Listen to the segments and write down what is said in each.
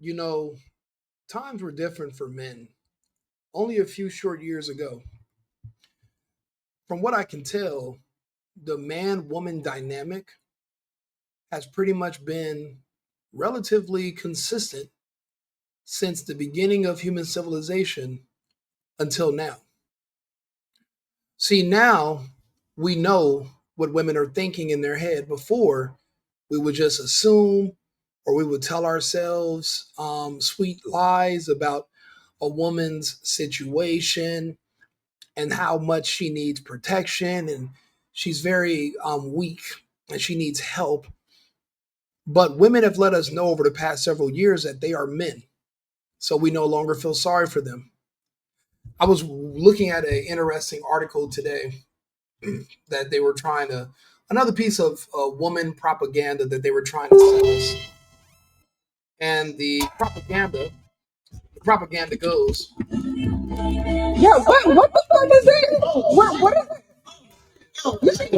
You know, times were different for men only a few short years ago. From what I can tell, the man woman dynamic has pretty much been relatively consistent since the beginning of human civilization until now. See, now we know what women are thinking in their head. Before, we would just assume or we would tell ourselves sweet lies about a woman's situation and how much she needs protection and she's very weak and she needs help. But women have let us know over the past several years that they are men. So we no longer feel sorry for them. I was looking at an interesting article today that they were trying to, another piece of woman propaganda that they were trying to sell us. And the propaganda goes, Yeah, what the fuck is it?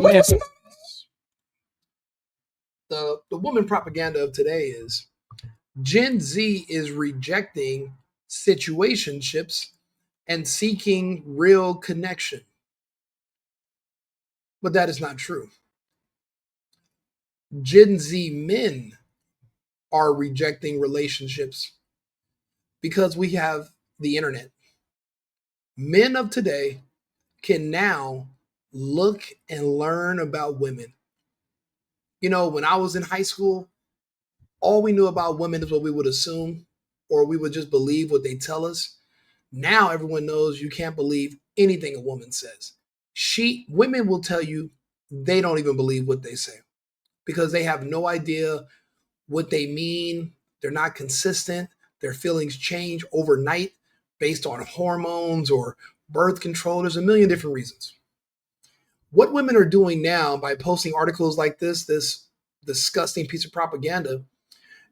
What is it? the woman propaganda of today is Gen Z is rejecting situationships and seeking real connection. But that is not true. Gen Z men are rejecting relationships because we have the internet. Men of today can now look and learn about women. When I was in high school, all we knew about women is what we would assume, or we would just believe what they tell us. Now everyone knows you can't believe anything a woman says. Women will tell you they don't even believe what they say because they have no idea what they mean. They're not consistent. Their feelings change overnight based on hormones or birth control. There's a million different reasons. What women are doing now by posting articles like this disgusting piece of propaganda,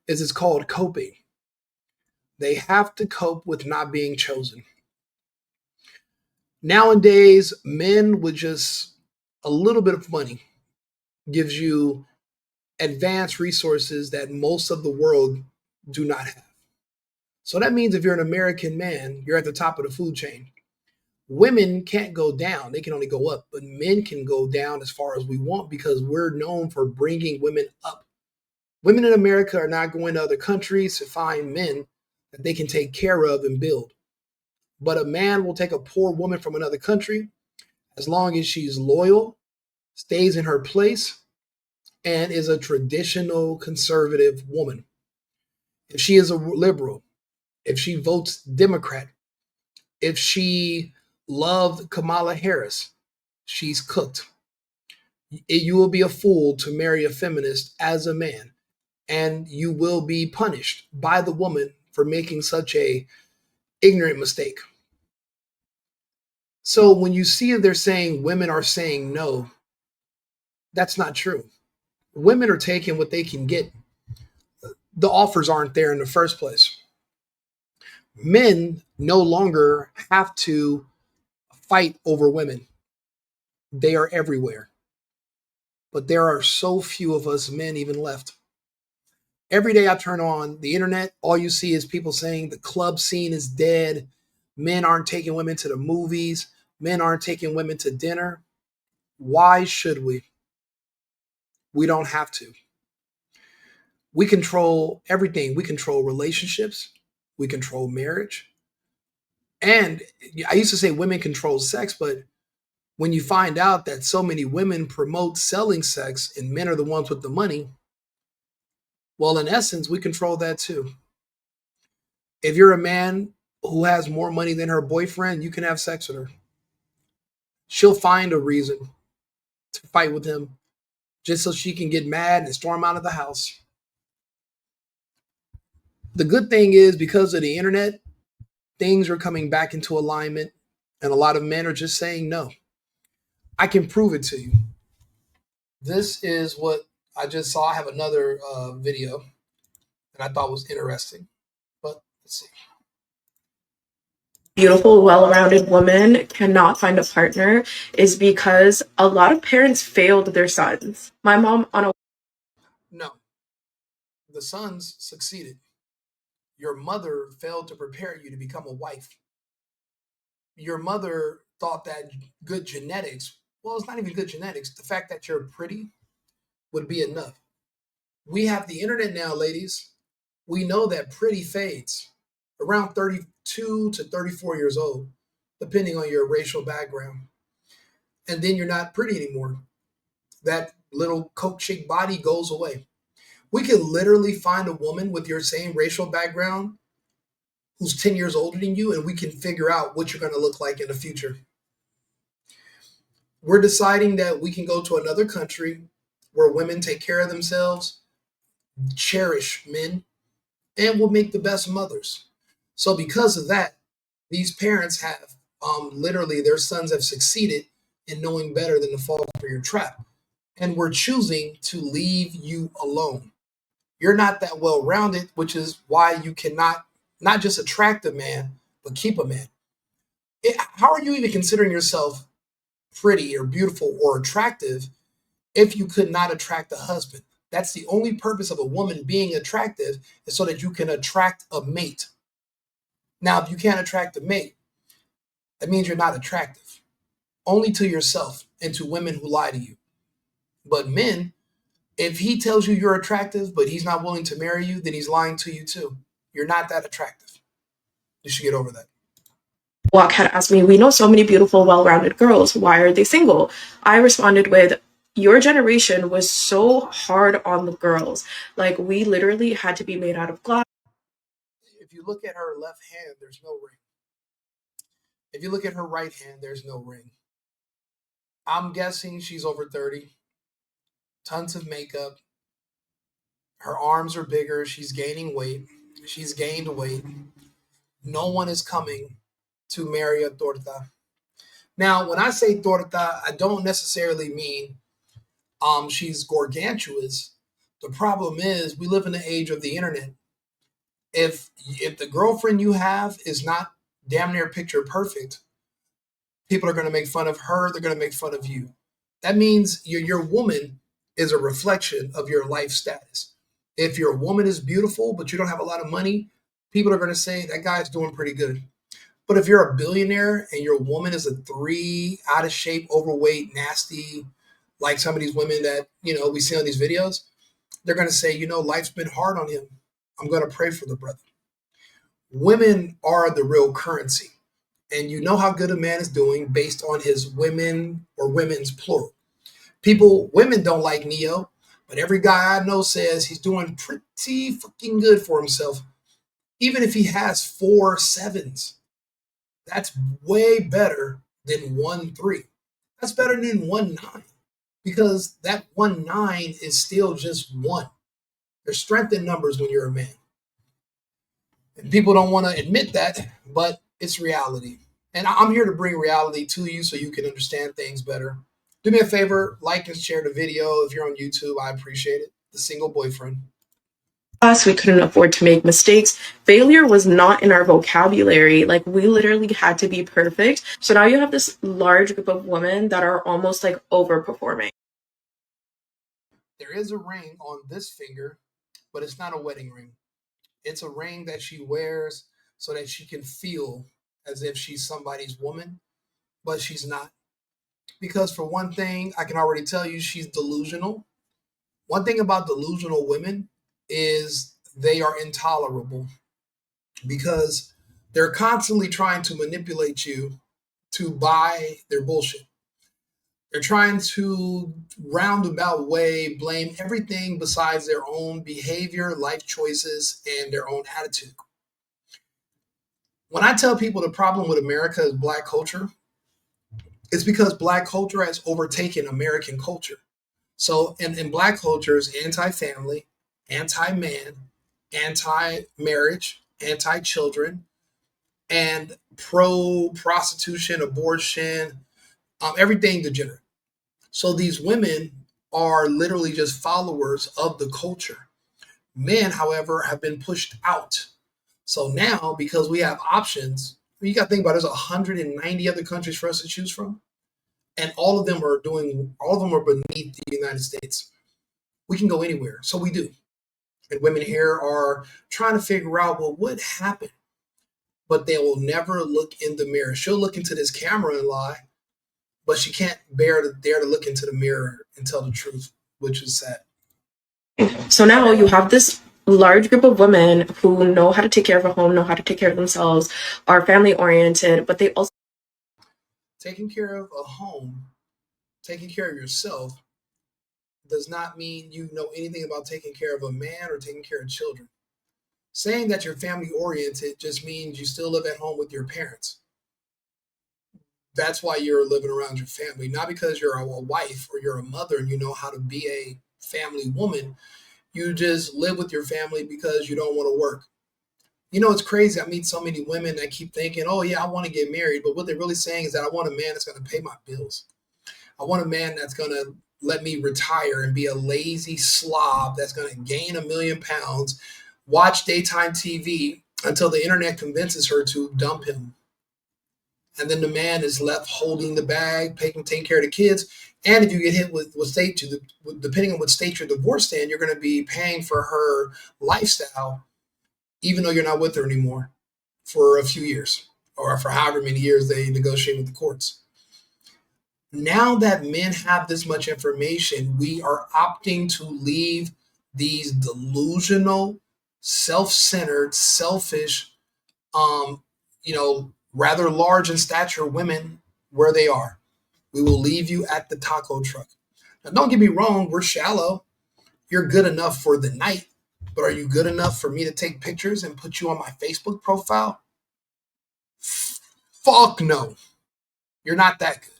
is it's called coping. They have to cope with not being chosen. Nowadays, men with just a little bit of money gives you advanced resources that most of the world do not have. So that means if you're an American man, you're at the top of the food chain. Women can't go down, they can only go up, but men can go down as far as we want because we're known for bringing women up. Women in America are not going to other countries to find men that they can take care of and build. But a man will take a poor woman from another country as long as she's loyal, stays in her place, and is a traditional conservative woman. If she is a liberal, if she votes Democrat, if she loved Kamala Harris, she's cooked. You will be a fool to marry a feminist as a man, and you will be punished by the woman for making such a ignorant mistake. So when you see they're saying women are saying no, that's not true. Women are taking what they can get. The offers aren't there in the first place. Men no longer have to fight over women. They are everywhere. But there are so few of us men even left. Every day I turn on the internet, all you see is people saying the club scene is dead. Men aren't taking women to the movies. Men aren't taking women to dinner. Why should we? We don't have to. We control everything. We control relationships. We control marriage. And I used to say women control sex, but when you find out that so many women promote selling sex and men are the ones with the money, well, in essence, we control that too. If you're a man who has more money than her boyfriend, you can have sex with her. She'll find a reason to fight with him just so she can get mad and storm out of the house. The good thing is, because of the internet, things are coming back into alignment, and a lot of men are just saying no. I can prove it to you. This is what I just saw. I have another video that I thought was interesting, but let's see. Beautiful, well-rounded woman cannot find a partner is because a lot of parents failed their sons. My mom on a No, the sons succeeded. Your mother failed to prepare you to become a wife. Your mother thought that good genetics, well, it's not even good genetics. The fact that you're pretty would be enough. We have the internet now, ladies. We know that pretty fades around 32 to 34 years old, depending on your racial background. And then you're not pretty anymore. That little coke chick body goes away. We could literally find a woman with your same racial background who's 10 years older than you, and we can figure out what you're going to look like in the future. We're deciding that we can go to another country where women take care of themselves, cherish men, and will make the best mothers. So, because of that, these parents have literally their sons have succeeded in knowing better than to fall for your trap. And we're choosing to leave you alone. You're not that well rounded, which is why you cannot not just attract a man, but keep a man. How are you even considering yourself pretty or beautiful or attractive if you could not attract a husband? That's the only purpose of a woman being attractive, is so that you can attract a mate. Now, if you can't attract a mate, that means you're not attractive, only to yourself and to women who lie to you. But men, if he tells you you're attractive, but he's not willing to marry you, then he's lying to you too. You're not that attractive. You should get over that. Walk had asked me, we know so many beautiful, well rounded girls. Why are they single? I responded with, your generation was so hard on the girls. Like, we literally had to be made out of glass. If you look at her left hand, there's no ring. If you look at her right hand, there's no ring. I'm guessing she's over 30, tons of makeup. Her arms are bigger. She's gaining weight. She's gained weight. No one is coming to marry a torta. Now, when I say torta, I don't necessarily mean she's gargantuous. The problem is we live in the age of the internet. If the girlfriend you have is not damn near picture perfect, people are going to make fun of her. They're going to make fun of you. That means your woman is a reflection of your life status. If your woman is beautiful but you don't have a lot of money, people are going to say that guy's doing pretty good. But if you're a billionaire and your woman is a three, out of shape, overweight, nasty, like some of these women that we see on these videos, they're going to say, life's been hard on him. I'm going to pray for the brother. Women are the real currency. And you know how good a man is doing based on his women or women's plural. Women don't like Neo, but every guy I know says he's doing pretty fucking good for himself. Even if he has 4 7s, that's way better than 1 3. That's better than 1 9, because that 1 9 is still just one. There's strength in numbers when you're a man. And people don't want to admit that, but it's reality. And I'm here to bring reality to you so you can understand things better. Do me a favor, like and share the video. If you're on YouTube, I appreciate it. The Single Boyfriend. Us, we couldn't afford to make mistakes. Failure was not in our vocabulary. Like, we literally had to be perfect. So now you have this large group of women that are almost like overperforming. There is a ring on this finger, but it's not a wedding ring. It's a ring that she wears so that she can feel as if she's somebody's woman, but she's not. Because for one thing, I can already tell you she's delusional. One thing about delusional women is they are intolerable, because they're constantly trying to manipulate you to buy their bullshit. They're trying to roundabout way blame everything besides their own behavior, life choices, and their own attitude. When I tell people the problem with America is black culture, it's because black culture has overtaken American culture. So in black culture is anti-family, anti-man, anti-marriage, anti-children, and pro-prostitution, abortion, everything degenerate. So these women are literally just followers of the culture. Men, however, have been pushed out. So now, because we have options, you got to think about it, there's 190 other countries for us to choose from, and all of them are beneath the United States. We can go anywhere, so we do. And women here are trying to figure out, well, what happened? But they will never look in the mirror. She'll look into this camera and lie, but she can't dare to look into the mirror and tell the truth, which is sad. So now you have this large group of women who know how to take care of a home, know how to take care of themselves, are family oriented, but they also Taking care of a home, taking care of yourself, does not mean you know anything about taking care of a man or taking care of children. Saying that you're family oriented just means you still live at home with your parents. That's why you're living around your family, not because you're a wife or you're a mother and you know how to be a family woman. You just live with your family because you don't want to work. You know, it's crazy. I meet so many women that keep thinking, oh, yeah, I want to get married. But what they're really saying is that I want a man that's going to pay my bills. I want a man that's going to let me retire and be a lazy slob that's going to gain 1 million pounds, watch daytime TV until the internet convinces her to dump him. And then the man is left holding the bag, taking care of the kids. And if you get hit with state, depending on what state you're divorced in, you're going to be paying for her lifestyle, even though you're not with her anymore for a few years or for however many years they negotiate with the courts. Now that men have this much information, we are opting to leave these delusional, self-centered, selfish, rather large in stature women where they are. We will leave you at the taco truck. Now, don't get me wrong, we're shallow. You're good enough for the night, but are you good enough for me to take pictures and put you on my Facebook profile? Fuck no. You're not that good.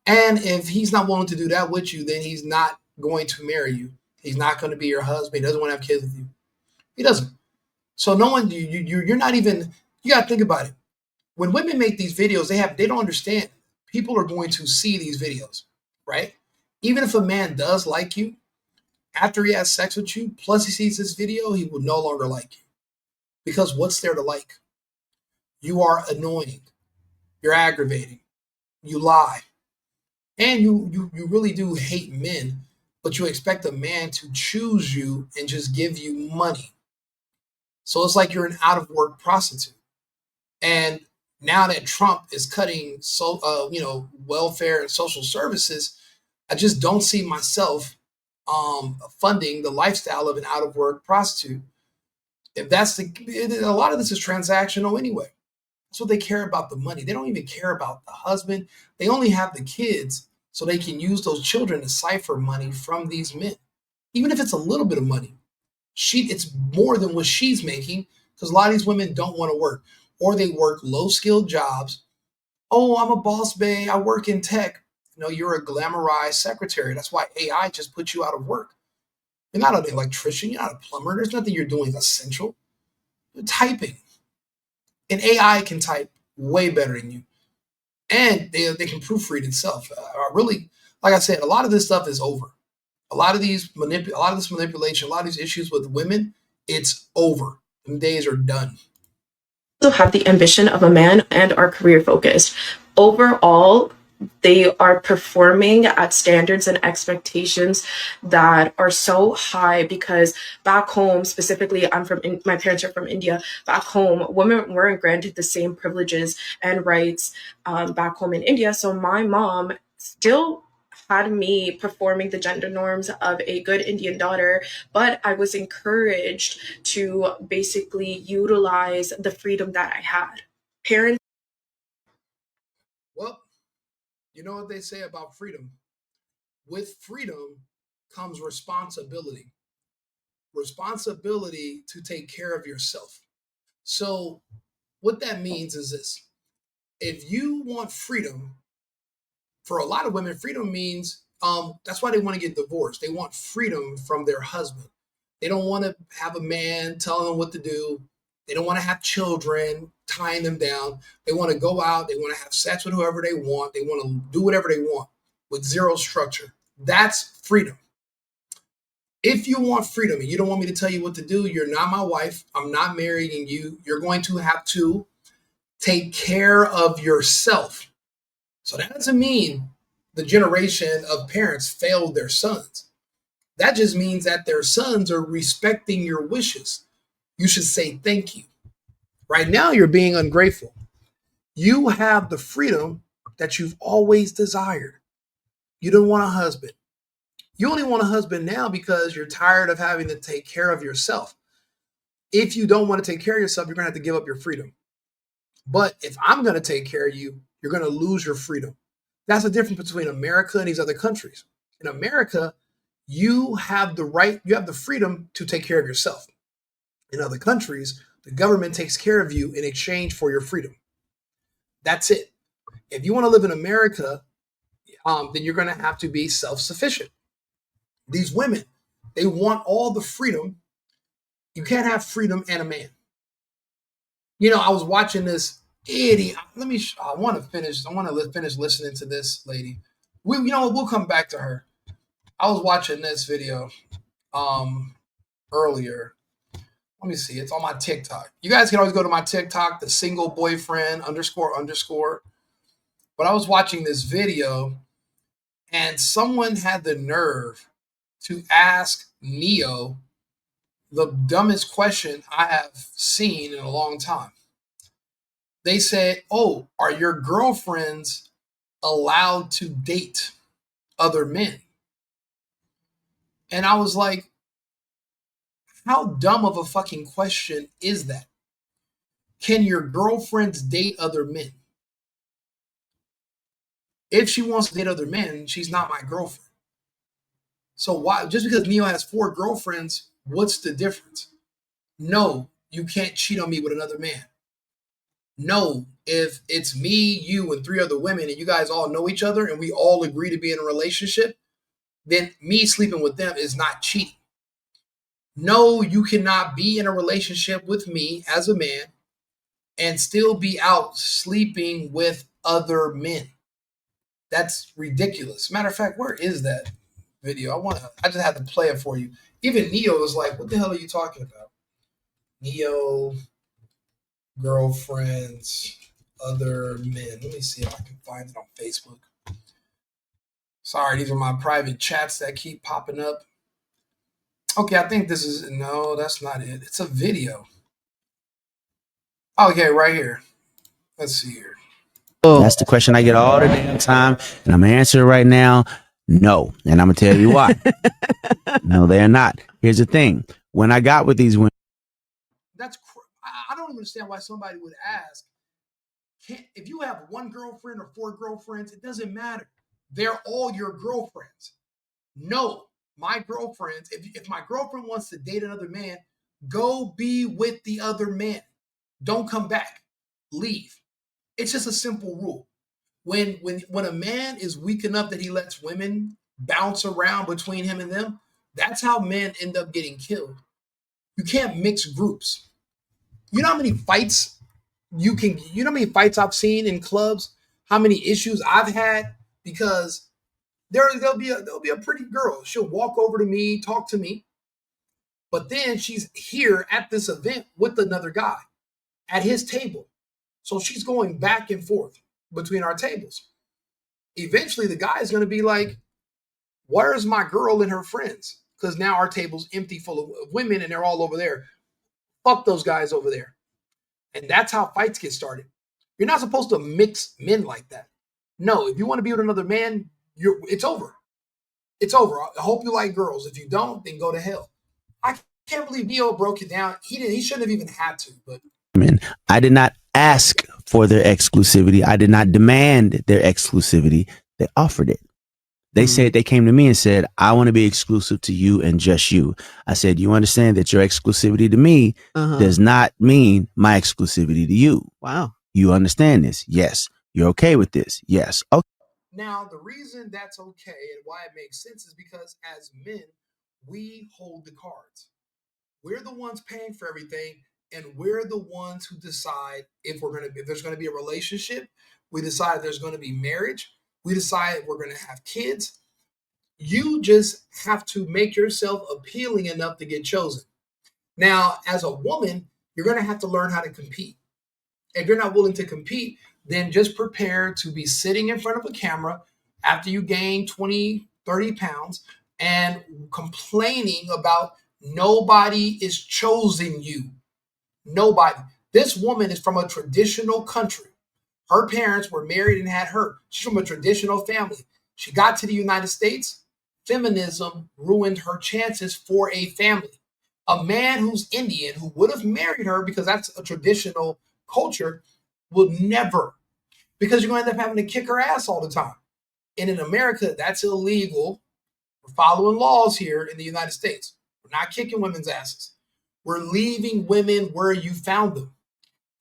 And if he's not willing to do that with you, then he's not going to marry you. He's not going to be your husband. He doesn't want to have kids with you. He doesn't. So no one, you're not even. You got to think about it. When women make these videos, they don't understand. People are going to see these videos, right? Even if a man does like you, after he has sex with you, plus he sees this video, he will no longer like you. Because what's there to like? You are annoying. You're aggravating. You lie. And you really do hate men, but you expect a man to choose you and just give you money. So it's like you're an out of work prostitute. And now that Trump is cutting welfare and social services, I just don't see myself funding the lifestyle of an out of work prostitute. If that's a lot of this is transactional anyway. That's what they care about, the money. They don't even care about the husband. They only have the kids so they can use those children to cipher money from these men. Even if it's a little bit of money, it's more than what she's making because a lot of these women don't want to work or they work low skilled jobs. Oh, I'm a boss babe. I work in tech. No, you're a glamorized secretary. That's why AI just put you out of work. You're not an electrician. You're not a plumber. There's nothing you're doing essential. You're typing. And AI can type way better than you. And they can proofread itself. Really, like I said, a lot of this stuff is over. A lot of this manipulation, a lot of these issues with women, it's over. Them days are done. have the ambition of a man and are career focused. Overall, they are performing at standards and expectations that are so high because back home, specifically, my parents are from India. Back home, women weren't granted the same privileges and rights back home in India. So my mom still had me performing the gender norms of a good Indian daughter, but I was encouraged to basically utilize the freedom that I had. Parents. Well, you know what they say about freedom? With freedom comes responsibility. Responsibility to take care of yourself. So, what that means is this: if you want freedom, for a lot of women, freedom means that's why they want to get divorced. They want freedom from their husband. They don't want to have a man telling them what to do. They don't want to have children tying them down. They want to go out. They want to have sex with whoever they want. They want to do whatever they want with zero structure. That's freedom. If you want freedom and you don't want me to tell you what to do, you're not my wife. I'm not marrying you. You're going to have to take care of yourself. So that doesn't mean the generation of parents failed their sons. That just means that their sons are respecting your wishes. You should say thank you. Right now, you're being ungrateful. You have the freedom that you've always desired. You don't want a husband. You only want a husband now because you're tired of having to take care of yourself. If you don't want to take care of yourself, you're going to have to give up your freedom. But if I'm going to take care of you, you're going to lose your freedom. That's the difference between America and these other countries. In America, you have the right, you have the freedom to take care of yourself. In other countries, the government takes care of you in exchange for your freedom. That's it. If you want to live in America, then you're going to have to be self-sufficient. These women, they want all the freedom. You can't have freedom and a man. You know, I was watching this idiot. I want to finish. I want to finish listening to this lady. We'll come back to her. I was watching this video earlier. Let me see. It's on my TikTok. You guys can always go to my TikTok, the single boyfriend __. But I was watching this video, and someone had the nerve to ask Neo the dumbest question I have seen in a long time. They said, "Oh, are your girlfriends allowed to date other men?" And I was like, how dumb of a fucking question is that? Can your girlfriends date other men? If she wants to date other men, she's not my girlfriend. So why, just because Neo has 4 girlfriends, what's the difference? No, you can't cheat on me with another man. No, if it's me, you, and 3 other women, and you guys all know each other, and we all agree to be in a relationship, then me sleeping with them is not cheating. No, you cannot be in a relationship with me as a man and still be out sleeping with other men. That's ridiculous. Matter of fact, where is that video? I just had to play it for you. Even Neo was like, what the hell are you talking about? Neo, girlfriends, other men. Let me see if I can find it on Facebook. Sorry, these are my private chats that keep popping up. Okay, I think this is, no, that's not it. It's a video. Okay, right here. Let's see here. That's the question I get all the damn time, and I'm gonna answer it right now. No, and I'm gonna tell you why. No, they're not. Here's the thing: when I got with these women, I don't understand why somebody would ask. If you have 1 girlfriend or 4 girlfriends, it doesn't matter. They're all your girlfriends. No, my girlfriends. If my girlfriend wants to date another man, go be with the other man. Don't come back. Leave. It's just a simple rule. When a man is weak enough that he lets women bounce around between him and them, that's how men end up getting killed. You can't mix groups. You know how many fights you know how many fights I've seen in clubs? How many issues I've had because there'll be a pretty girl. She'll walk over to me, talk to me, but then she's here at this event with another guy at his table. So she's going back and forth between our tables. Eventually, the guy is going to be like, where's my girl and her friends? Because now our table's empty full of women and they're all over there. Fuck those guys over there. And that's how fights get started. You're not supposed to mix men like that. No, if you want to be with another man, it's over. It's over. I hope you like girls. If you don't, then go to hell. I can't believe Neo broke it down. He shouldn't have even had to, but I did not ask for their exclusivity. I did not demand their exclusivity. They offered it. They said, they came to me and said, I want to be exclusive to you and just you. I said, you understand that your exclusivity to me does not mean my exclusivity to you. Wow. You understand this? Yes. You're okay with this? Yes. Okay. Now, the reason that's okay and why it makes sense is because as men, we hold the cards. We're the ones paying for everything, and we're the ones who decide if there's going to be a relationship. We decide if there's going to be marriage. We decide if we're going to have kids. You just have to make yourself appealing enough to get chosen. Now, as a woman, you're going to have to learn how to compete. If you're not willing to compete, then just prepare to be sitting in front of a camera after you gain 20, 30 pounds and complaining about nobody is chosen you. Nobody. This woman is from a traditional country. Her parents were married and had her. She's from a traditional family. She got to the United States. Feminism ruined her chances for a family. A man who's Indian, who would have married her because that's a traditional culture, will never, because you're going to end up having to kick her ass all the time. And in America, that's illegal. We're following laws here in the United States. We're not kicking women's asses. We're leaving women where you found them.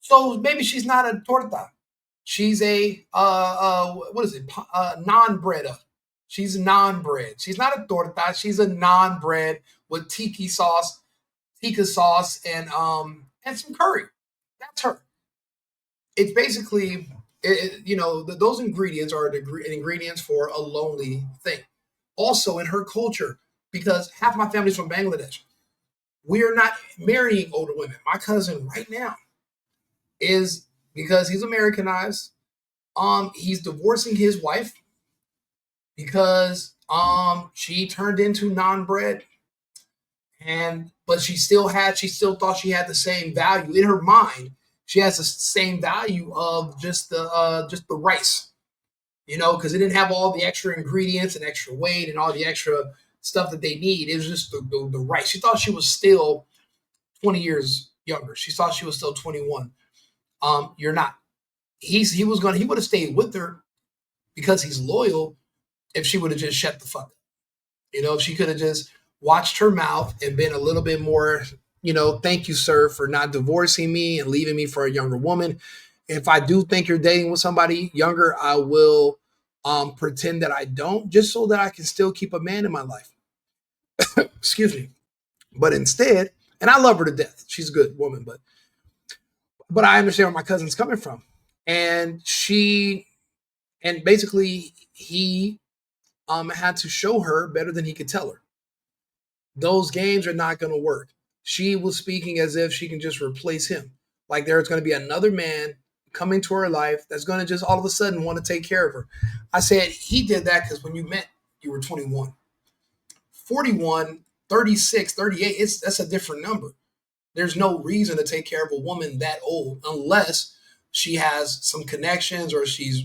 So maybe she's not a torta. She's a what is it? Non-bread. She's non-bread. She's not a torta. She's a non-bread with tikka sauce, and some curry. That's her. It's basically those ingredients are ingredients for a lonely thing. Also in her culture, because half my family's from Bangladesh, we are not marrying older women. My cousin right now is, because he's Americanized, he's divorcing his wife because she turned into non-bred, but she still thought she had the same value in her mind. She has the same value of just the rice, because it didn't have all the extra ingredients and extra weight and all the extra stuff that they need. It was just the rice. She thought she was still 20 years younger. She thought she was still 21. You're not. He would have stayed with her because he's loyal if she would have just shut the fuck up. If she could have just watched her mouth and been a little bit more, thank you, sir, for not divorcing me and leaving me for a younger woman. If I do think you're dating with somebody younger, I will pretend that I don't, just so that I can still keep a man in my life. Excuse me. But instead, and I love her to death. She's a good woman, but I understand where my cousin's coming from. And basically he had to show her better than he could tell her. Those games are not going to work. She was speaking as if she can just replace him. Like there's going to be another man coming to her life that's going to just all of a sudden want to take care of her. I said, he did that because when you met, you were 21. 41, 36, 38, that's a different number. There's no reason to take care of a woman that old unless she has some connections or she's,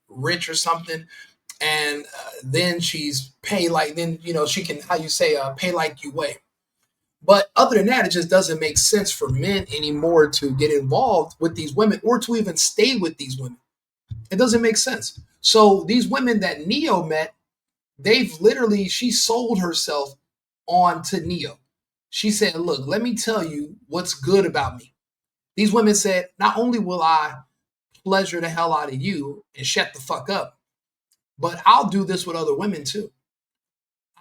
rich or something. And then she's pay like, she can, pay like you weigh. But other than that, it just doesn't make sense for men anymore to get involved with these women or to even stay with these women. It doesn't make sense. So these women that Neo met, she sold herself on to Neo. She said, look, let me tell you what's good about me. These women said, not only will I pleasure the hell out of you and shut the fuck up, but I'll do this with other women too.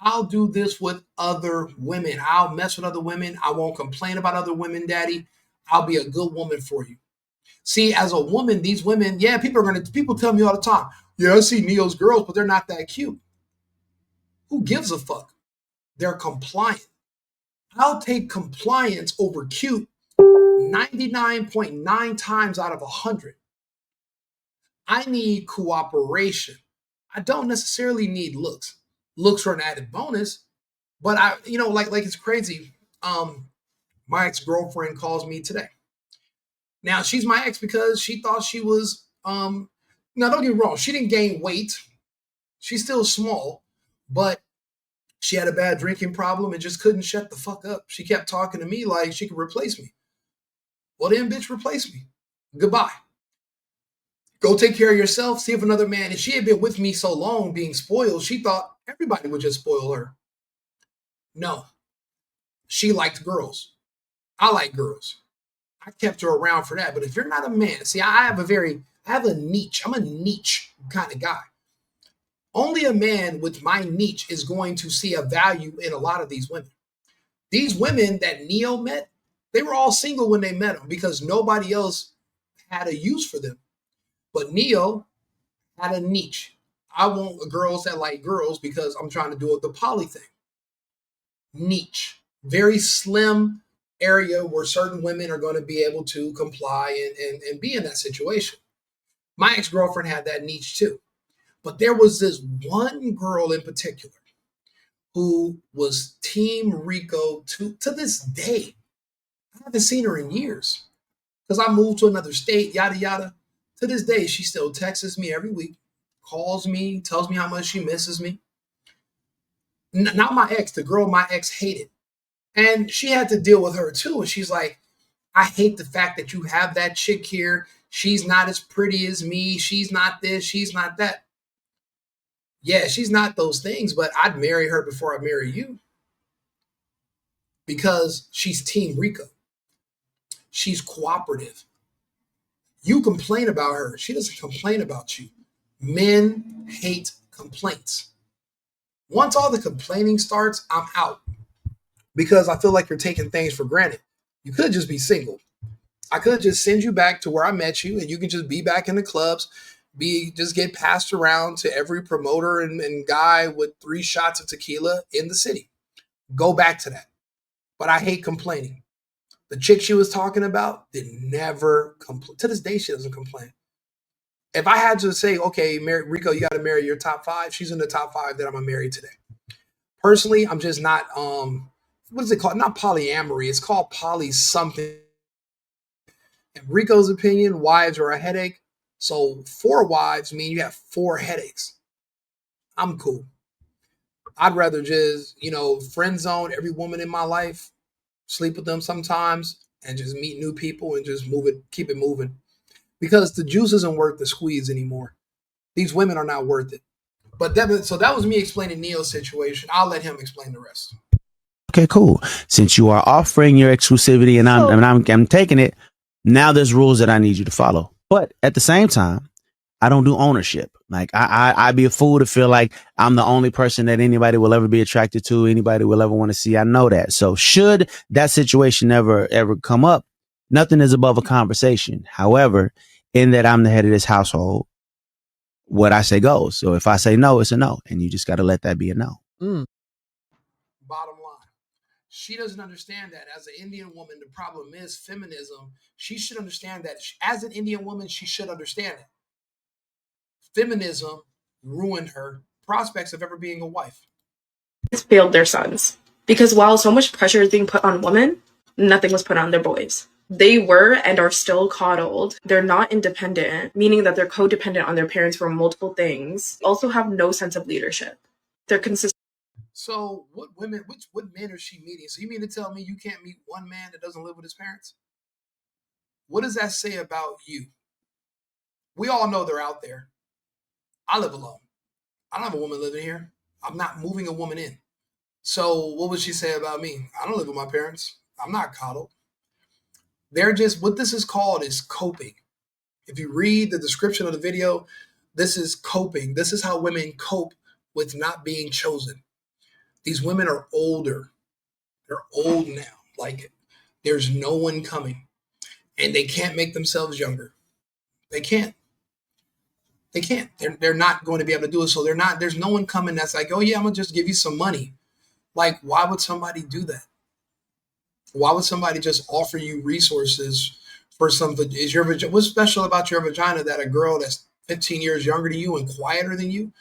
I'll do this with other women. I'll mess with other women. I won't complain about other women, daddy. I'll be a good woman for you. See, as a woman, these women, people tell me all the time, yeah, I see Neo's girls, but they're not that cute. Who gives a fuck? They're compliant. I'll take compliance over cute 99.9 times out of 100. I need cooperation. I don't necessarily need looks. Looks are an added bonus, but like it's crazy. My ex-girlfriend calls me today. Now she's my ex because she thought she was now don't get me wrong, she didn't gain weight. She's still small, but she had a bad drinking problem and just couldn't shut the fuck up. She kept talking to me like she could replace me. Well then, bitch, replace me. Goodbye. Go take care of yourself. See if another man, and she had been with me so long being spoiled, she thought everybody would just spoil her. No. She liked girls. I like girls. I kept her around for that. But if you're not a man, see, I have a niche. I'm a niche kind of guy. Only a man with my niche is going to see a value in a lot of these women. These women that Neo met, they were all single when they met him because nobody else had a use for them. But Neo had a niche. I want girls that like girls because I'm trying to do the poly thing. Niche. Very slim area where certain women are going to be able to comply and be in that situation. My ex-girlfriend had that niche too. But there was this one girl in particular who was Team Rico to this day. I haven't seen her in years because I moved to another state, yada, yada. To this day, she still texts me every week, calls me, tells me how much she misses me. Not my ex, the girl my ex hated. And she had to deal with her too. And she's like, I hate the fact that you have that chick here. She's not as pretty as me. She's not this. She's not that. Yeah, she's not those things, but I'd marry her before I marry you because she's Team Rico. She's cooperative. You complain about her. She doesn't complain about you. Men hate complaints. Once all the complaining starts, I'm out because I feel like you're taking things for granted. You could just be single. I could just send you back to where I met you and you can just be back in the clubs, just get passed around to every promoter and guy with 3 shots of tequila in the city. Go back to that. But I hate complaining. The chick she was talking about did never complain. To this day, she doesn't complain. If I had to say, okay, Rico, you got to marry your top 5, she's in the top 5 that I'm going to marry today. Personally, I'm just not, what is it called? Not polyamory. It's called poly something. In Rico's opinion, wives are a headache. So 4 wives mean you have 4 headaches. I'm cool. I'd rather just, friend zone every woman in my life, sleep with them sometimes, and just meet new people and just keep it moving. Because the juice isn't worth the squeeze anymore. These women are not worth it. But that was me explaining Neo's situation. I'll let him explain the rest. Okay, cool. Since you are offering your exclusivity and I'm taking it, now there's rules that I need you to follow. But at the same time, I don't do ownership. Like I'd be a fool to feel like I'm the only person that anybody will ever be attracted to, anybody will ever want to see. I know that. So should that situation ever come up, nothing is above a conversation. However, in that I'm the head of this household, what I say goes. So if I say no, it's a no. And you just got to let that be a no. Bottom line. She doesn't understand that as an Indian woman, the problem is feminism. She should understand that as an Indian woman, she should understand it. Feminism ruined her prospects of ever being a wife. Failed their sons. Because while so much pressure is being put on women, nothing was put on their boys. They were and are still coddled. They're not independent, meaning that they're codependent on their parents for multiple things. Also have no sense of leadership. They're consistent. So what men is she meeting? So you mean to tell me you can't meet one man that doesn't live with his parents? What does that say about you? We all know they're out there. I live alone. I don't have a woman living here. I'm not moving a woman in. So what would she say about me? I don't live with my parents. I'm not coddled. They're just, what this is called is coping. If you read the description of the video, this is coping. This is how women cope with not being chosen. These women are older. They're old now. Like there's no one coming. And they can't make themselves younger. They can't. They can't. They're not going to be able to do it. So there's no one coming that's like, oh yeah, I'm gonna just give you some money. Like, why would somebody do that? Why would somebody just offer you resources for something? What's special about your vagina that a girl that's 15 years younger than you and quieter than you,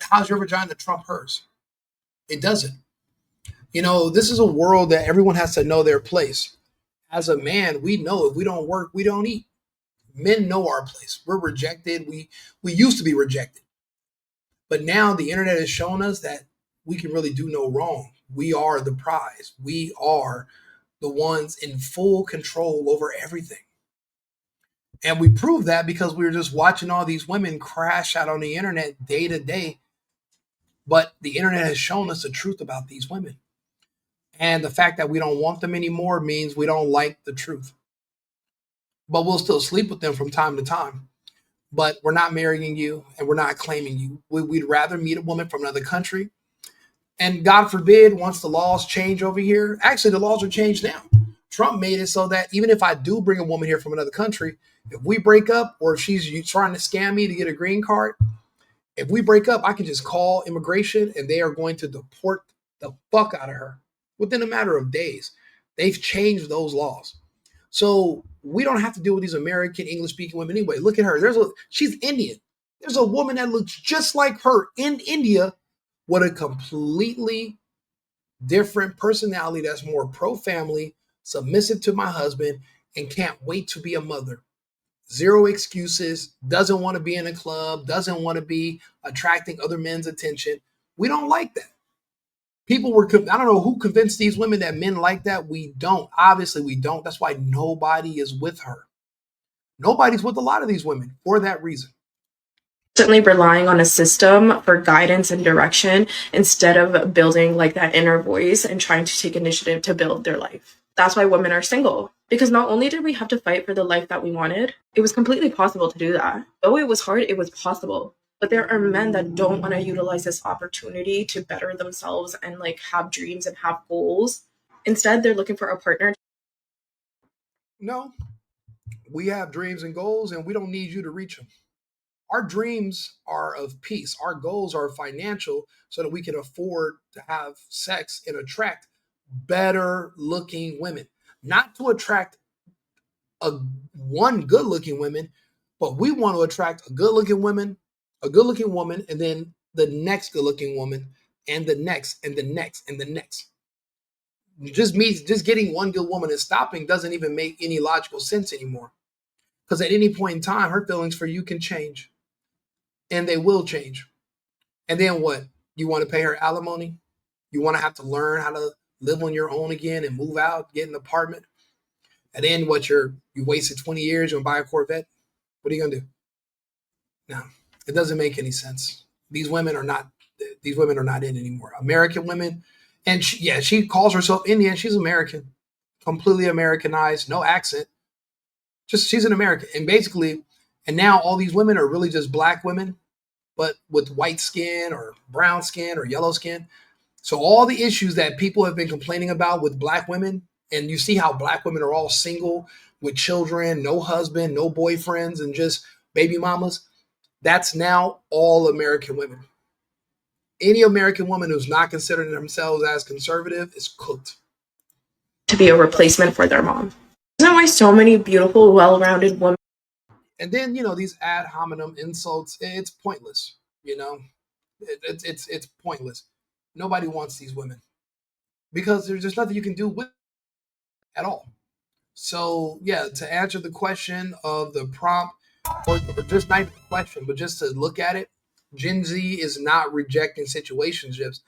how's your vagina trump hers? It doesn't. This is a world that everyone has to know their place. As a man, we know if we don't work, we don't eat. Men know our place. We're rejected. We used to be rejected. But now the internet has shown us that we can really do no wrong. We are the prize. We are the ones in full control over everything. And we prove that because we were just watching all these women crash out on the internet day to day. But the internet has shown us the truth about these women. And the fact that we don't want them anymore means we don't like the truth. But we'll still sleep with them from time to time. But we're not marrying you and we're not claiming you. We'd rather meet a woman from another country. And God forbid, once the laws change over here, actually the laws are changed now. Trump made it so that even if I do bring a woman here from another country, if we break up or if she's trying to scam me to get a green card, if we break up, I can just call immigration and they are going to deport the fuck out of her within a matter of days. They've changed those laws. So we don't have to deal with these American English-speaking women anyway. Look at her. She's Indian. There's a woman that looks just like her in India with a completely different personality that's more pro family, submissive to my husband, and can't wait to be a mother. Zero excuses, doesn't want to be in a club, doesn't want to be attracting other men's attention. We don't like that. People were, I don't know who convinced these women that men like that. We don't. Obviously, we don't. That's why nobody is with her. Nobody's with a lot of these women for that reason. Certainly relying on a system for guidance and direction instead of building like that inner voice and trying to take initiative to build their life. That's why women are single. Because not only did we have to fight for the life that we wanted, it was completely possible to do that. Though it was hard, it was possible. But there are men that don't want to utilize this opportunity to better themselves and like have dreams and have goals. Instead, they're looking for a partner. No, we have dreams and goals, and we don't need you to reach them. Our dreams are of peace. Our goals are financial so that we can afford to have sex and attract better looking women. Not to attract a one good looking woman, but we want to attract a good looking woman, and then the next good looking woman, and the next, and the next, and the next. Just getting one good woman and stopping doesn't even make any logical sense anymore. Because at any point in time, her feelings for you can change, and they will change. And then what? You want to pay her alimony? You want to have to learn how to live on your own again and move out, get an apartment? And then what? You wasted 20 years, you'll buy a Corvette? What are you gonna do? No, it doesn't make any sense. These women are not in anymore. American women, and she calls herself Indian. She's American, completely Americanized, no accent. Just she's an American, and basically, and now all these women are really just black women, but with white skin or brown skin or yellow skin. So all the issues that people have been complaining about with black women, and you see how black women are all single with children, no husband, no boyfriends, and just baby mamas. That's now all American women. Any American woman who's not considering themselves as conservative is cooked. To be a replacement for their mom. Isn't that why so many beautiful, well-rounded women? And then these ad hominem insults. It's pointless. It's pointless. Nobody wants these women because there's just nothing you can do with at all. So yeah, to answer the question of the prompt, or just not even the question, but just to look at it, Gen Z is not rejecting situationships.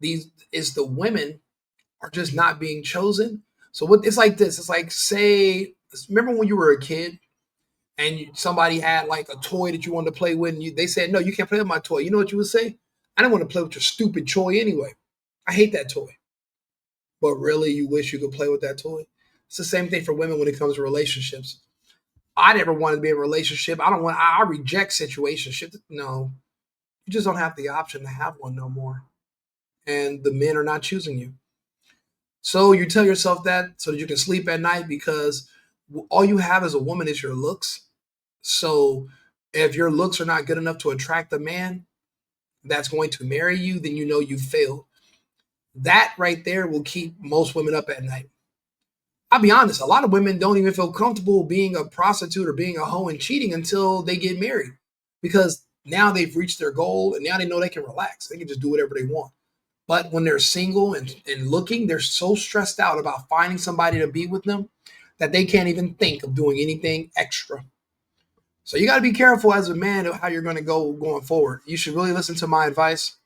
These is the women are just not being chosen. So what it's like this. It's like say, remember when you were a kid and somebody had like a toy that you wanted to play with, and they said, "No, you can't play with my toy." You know what you would say? "I don't want to play with your stupid toy anyway. I hate that toy." But really, you wish you could play with that toy. It's the same thing for women when it comes to relationships. I never wanted to be in a relationship. I don't want. I reject situationships. No, you just don't have the option to have one no more, and the men are not choosing you. So you tell yourself that so that you can sleep at night because all you have as a woman is your looks. So if your looks are not good enough to attract a man that's going to marry you, then you know you failed. That right there will keep most women up at night. I'll be honest, a lot of women don't even feel comfortable being a prostitute or being a hoe and cheating until they get married because now they've reached their goal and now they know they can relax. They can just do whatever they want. But when they're single and looking, they're so stressed out about finding somebody to be with them that they can't even think of doing anything extra. So you got to be careful as a man of how you're going to go going forward. You should really listen to my advice.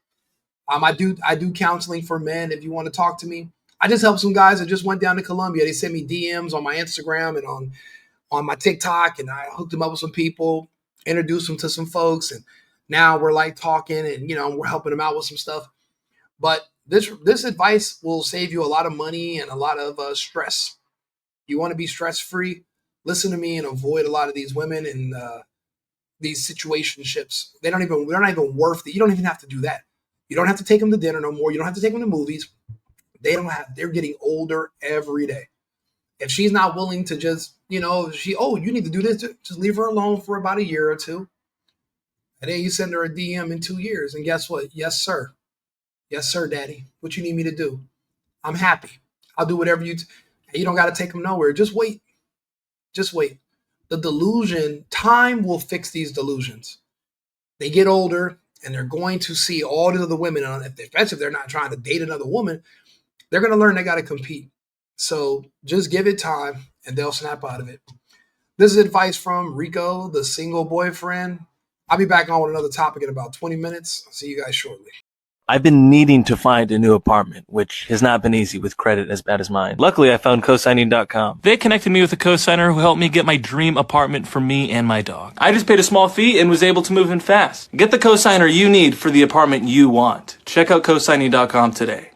I do counseling for men. If you want to talk to me, I just helped some guys that just went down to Colombia. They sent me DMs on my Instagram and on my TikTok, and I hooked them up with some people, introduced them to some folks, and now we're like talking, and we're helping them out with some stuff. But this advice will save you a lot of money and a lot of stress. You want to be stress free? Listen to me and avoid a lot of these women and these situationships. They're not even worth it. You don't even have to do that. You don't have to take them to dinner no more. You don't have to take them to movies. They're getting older every day. If she's not willing to just, you need to do this, just leave her alone for about a year or two. And then you send her a DM in 2 years. And guess what? Yes, sir. Yes, sir, daddy. What you need me to do? I'm happy. I'll do whatever you don't got to take them nowhere. Just wait. Just wait. The delusion, time will fix these delusions. They get older and they're going to see all the other women, especially if they're not trying to date another woman, they're going to learn they got to compete. So just give it time and they'll snap out of it. This is advice from Rico, the single boyfriend. I'll be back on with another topic in about 20 minutes. I'll see you guys shortly. I've been needing to find a new apartment, which has not been easy with credit as bad as mine. Luckily, I found cosigning.com. They connected me with a cosigner who helped me get my dream apartment for me and my dog. I just paid a small fee and was able to move in fast. Get the cosigner you need for the apartment you want. Check out cosigning.com today.